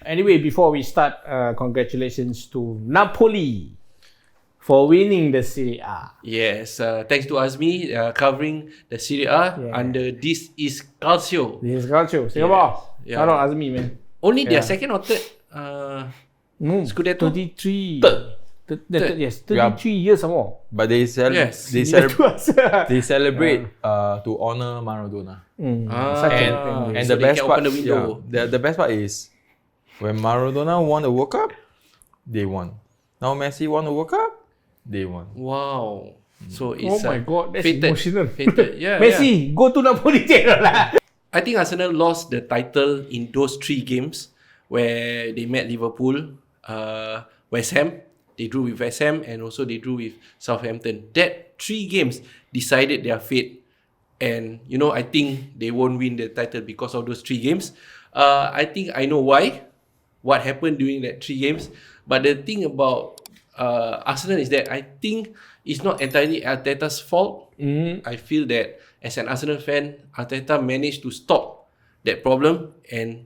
Anyway, before we start, congratulations to Napoli for winning the Serie A. Yes, thanks to Azmi covering the Serie A under This Is Calcio. This is Calcio, Singapore. Yeah. Shout out Azmi, man. Only their second or third Scudetto? 33. Third. Yes, 33 years some more. But they celebrate to honor Maradona. And the best part, the best part is when Maradona won the World Cup, they won. Now Messi won the World Cup, they won. Wow. So it's my God, that's fated, emotional. Fated. Yeah, Messi, go to Napoli. I think Arsenal lost the title in those 3 games where they met Liverpool, West Ham. They drew with West Ham and also they drew with Southampton. That 3 games decided their fate. And, I think they won't win the title because of those 3 games. I think I know why. What happened during that 3 games. But the thing about Arsenal is that I think it's not entirely Arteta's fault. I feel that as an Arsenal fan, Arteta managed to stop that problem and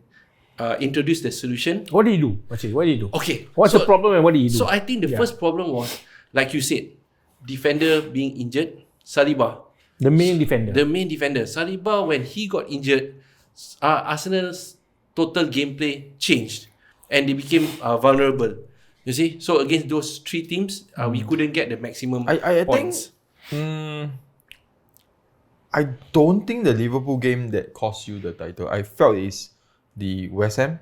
introduce the solution. What did he do? What did he do? Okay. What's the problem and what did he do? So I think the first problem was, like you said, defender being injured, Saliba. The main defender. Saliba, when he got injured, Arsenal's total gameplay changed and they became vulnerable. You see? So against those 3 teams, we couldn't get the maximum points. I don't think the Liverpool game that cost you the title. I felt it's the West Ham,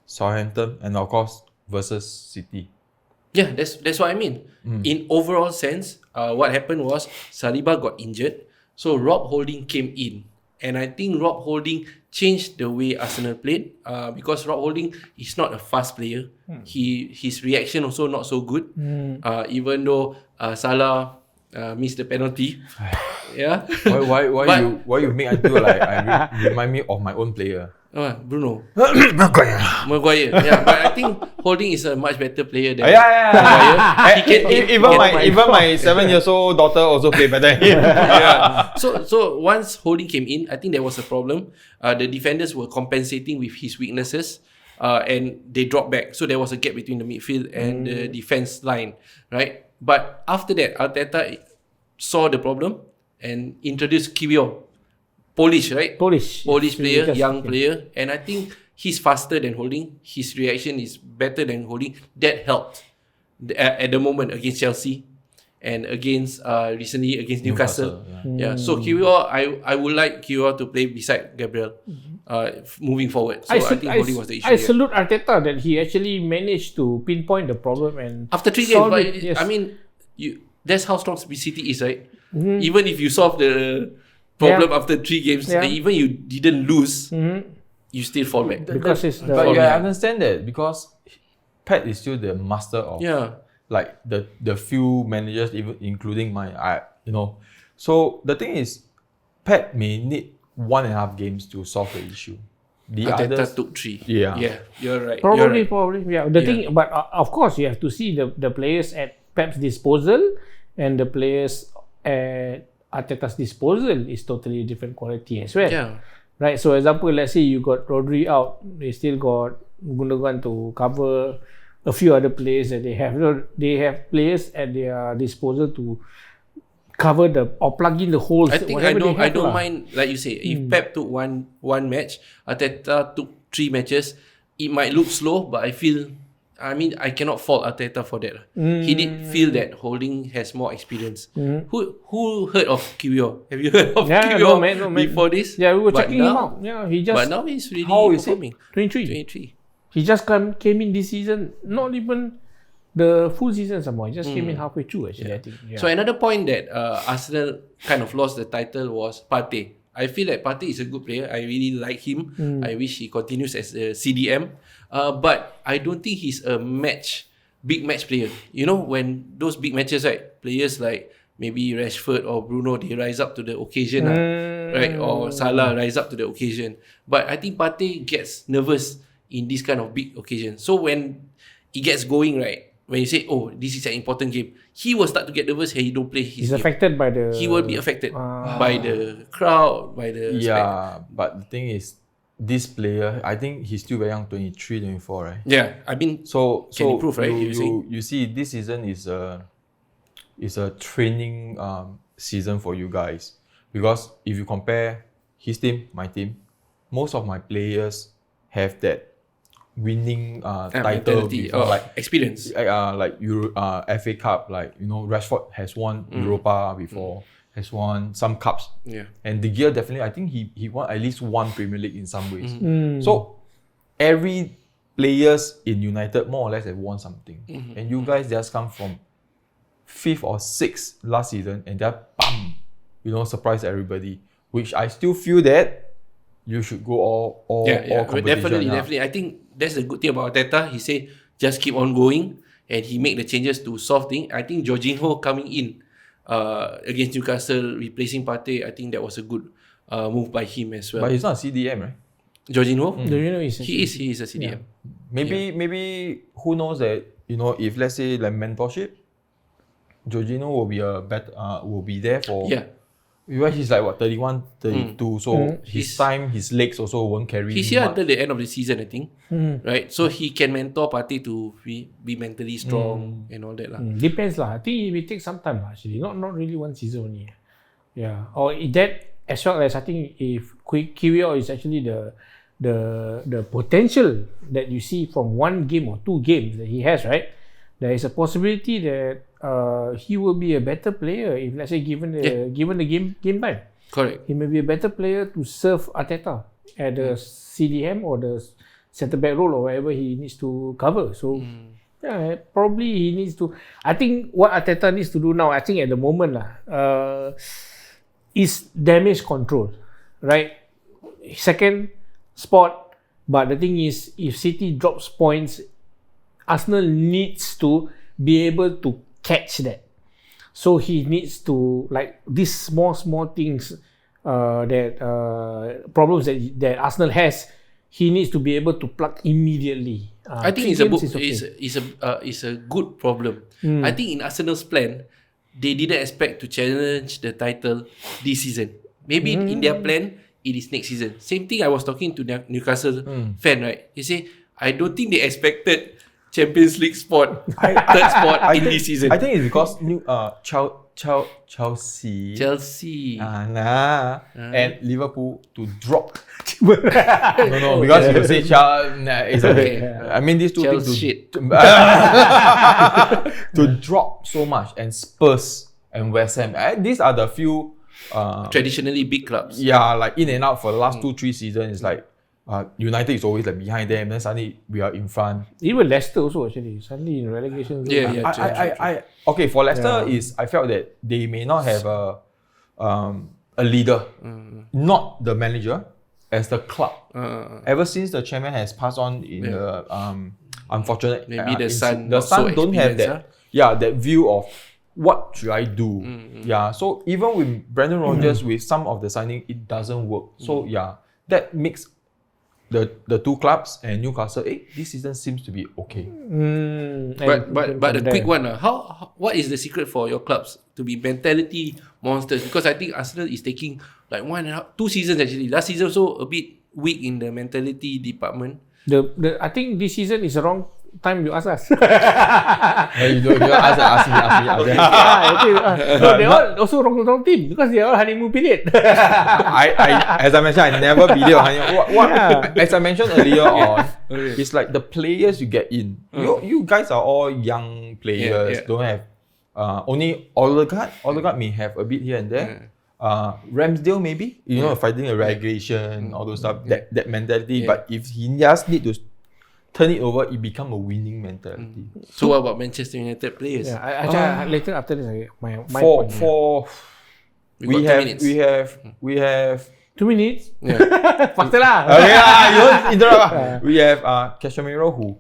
Southampton, and of course versus City. Yeah, that's what I mean. In overall sense, what happened was Saliba got injured, so Rob Holding came in, and I think Rob Holding changed the way Arsenal played. Because Rob Holding is not a fast player. His reaction also not so good. Even though Salah missed the penalty. Yeah. Why you make until like I remind me of my own player? Bruno Maguire. Yeah, but I think Holding is a much better player than Maguire. Even my 7-year-old daughter also play better. So once Holding came in, I think there was a problem. The defenders were compensating with his weaknesses, and they dropped back. So there was a gap between the midfield and the defense line, right? But after that, Arteta saw the problem and introduced Kiwior. Polish, right? Polish player, young player. And I think he's faster than Holding. His reaction is better than Holding. That helped at the moment against Chelsea and against recently against Newcastle. So Kiwior, I would like Kiwior to play beside Gabriel moving forward. So I think Holding was the issue. I salute Arteta that he actually managed to pinpoint the problem and after 3 games. But I mean, that's how strong City is, right? Even if you solve the problem after 3 games, even you didn't lose, you still fall back. Because I understand that because Pep is still the master of like the few managers, even including So the thing is, Pep may need 1.5 games to solve the issue. Arteta took 3. Yeah, you're right. Probably. The thing, but of course, you have to see the players at Pep's disposal and the players at Arteta's disposal is totally different quality as well. Yeah. Right. So example, let's say you got Rodri out, they still got Gundogan to cover a few other players that they have. They have players at their disposal to cover or plug in the holes. I think I don't mind, like you say, if Pep took one match, Arteta took 3 matches, it might look slow, but I cannot fault Arteta for that. He did feel that Holding has more experience. Who heard of Kiwior? Have you heard of Kiwior before this? Yeah, we were checking him out. Yeah, but now he's really performing. 23. He just came in this season, not even the full season some more. He just came in halfway through actually, I think. Yeah. So another point that Arsenal kind of lost the title was Partey. I feel like Partey is a good player. I really like him. I wish he continues as a CDM. But I don't think he's a big match player. When those big matches, right, players like maybe Rashford or Bruno, they rise up to the occasion, right? Or Salah rise up to the occasion. But I think Partey gets nervous in this kind of big occasion. So when he gets going, right, when you say, oh, this is an important game, he will start to get nervous and he don't play his game. Affected by the... He will be affected by the crowd, by the... Yeah, but the thing is, this player, I think he's still very young, 23, 24, right? Yeah, I mean, So can improve, right? You see, this season is a training season for you guys, because if you compare his team, my team, most of my players have that winning title before, like experience. like FA Cup, like Rashford has won Europa before, has won some cups. Yeah. And De Gea definitely, I think he won at least one Premier League in some ways. So every players in United more or less have won something. And you guys just come from 5th or 6th last season and they're surprise everybody. Which I still feel that you should go all competition. Definitely. I think that's the good thing about Arteta. He said just keep on going and he make the changes to solve things. I think Jorginho coming in against Newcastle, replacing Partey, I think that was a good move by him as well. But he's not a CDM, right? Jorginho? He is a CDM. Maybe who knows that, if let's say like mentorship, Jorginho will be there for. Yeah. Because he's like 31, 32, so his legs also won't carry. He's here until the end of the season, I think. Right? So he can mentor Partey to be mentally strong and all that. Depends lah. I think it will take some time actually. Not really one season only. Yeah. Or that as well as I think if Kiwior is actually the potential that you see from one game or two games that he has, right? There is a possibility that he will be a better player if, let's say, given the game time. Correct. He may be a better player to serve Arteta at the CDM or the centre back role or wherever he needs to cover. So, yeah, probably he needs to. I think what Arteta needs to do now, I think at the moment is damage control, right? Second spot, but the thing is, if City drops points, Arsenal needs to be able to catch that. So he needs to, like, these small things problems that Arsenal has, he needs to be able to plug immediately. I think it's a good problem. I think in Arsenal's plan, they didn't expect to challenge the title this season. Maybe in their plan, it is next season. Same thing I was talking to Newcastle fan, right? He say, I don't think they expected Champions League spot, third spot in this season. I think it's because Chelsea and Liverpool to drop. No, because you say it's okay. I mean, these two things to drop so much, and Spurs and West Ham. These are the few traditionally big clubs. Yeah, like in and out for the last 2-3 seasons. It's like United is always like behind them, then suddenly we are in front. Even Leicester also actually suddenly in relegation. Okay, for Leicester I felt that they may not have a leader, not the manager, as the club. Ever since the chairman has passed on in the unfortunate, maybe the son don't have that. That view of what should I do. So even with Brendan Rodgers, with some of the signing, it doesn't work. So that makes the two clubs and Newcastle, this season seems to be okay. But a quick one, what is the secret for your clubs to be mentality monsters? Because I think Arsenal is taking like 2 seasons actually. Last season also a bit weak in the mentality department. I think this season is the wrong time you ask us. You don't ask me. No, they all also wrong team because they are all honeymoon period. As I mentioned, I never believe on honeymoon. As I mentioned earlier on, it's like the players you get in. You guys are all young players. Don't have only Odegaard may have a bit here and there. Ramsdale maybe, fighting a relegation, all those stuff. That mentality. But if he just need to turn it over, it become a winning mentality. So what about Manchester United players? Later after this, my point. We have 2 minutes. Faster lah. You don't interrupt. We have Casemiro who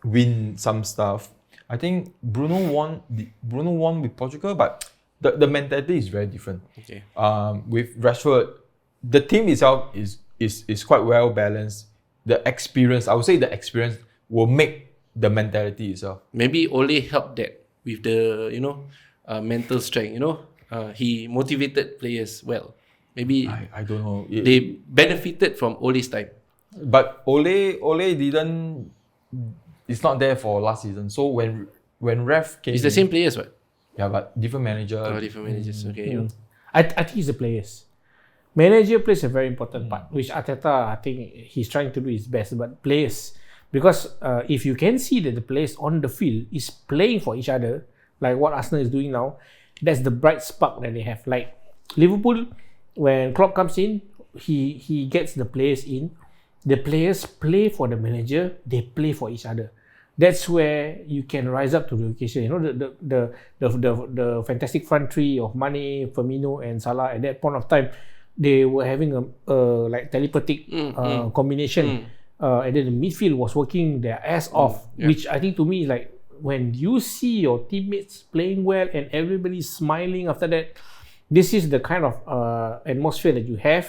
win some stuff. I think Bruno won with Portugal, but the mentality is very different. Okay. With Rashford, the team itself is quite well balanced. The experience, I would say, will make the mentality itself. Maybe Ole helped that with the mental strength. He motivated players well. Maybe I don't know. They benefited from Ole's time. But Ole didn't. It's not there for last season. So when Ref came, It's the same players, what? Yeah, but different manager. Different managers. Okay. I think it's the players. Manager plays a very important part, which Arteta, I think he's trying to do his best. But players, because if you can see that the players on the field is playing for each other, like what Arsenal is doing now, that's the bright spark that they have. Like Liverpool, when Klopp comes in, he gets the players in. The players play for the manager. They play for each other. That's where you can rise up to the occasion. You know, the fantastic front three of Mane, Firmino, and Salah at that point of time, they were having a like telepathic combination. And then the midfield was working their ass off, which I think to me is like when you see your teammates playing well and everybody smiling after that, this is the kind of atmosphere that you have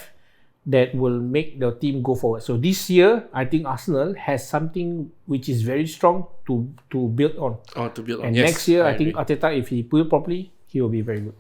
that will make the team go forward. So this year, I think Arsenal has something which is very strong to build on. To build on. And next year, I think Arteta, if he put it properly, he will be very good.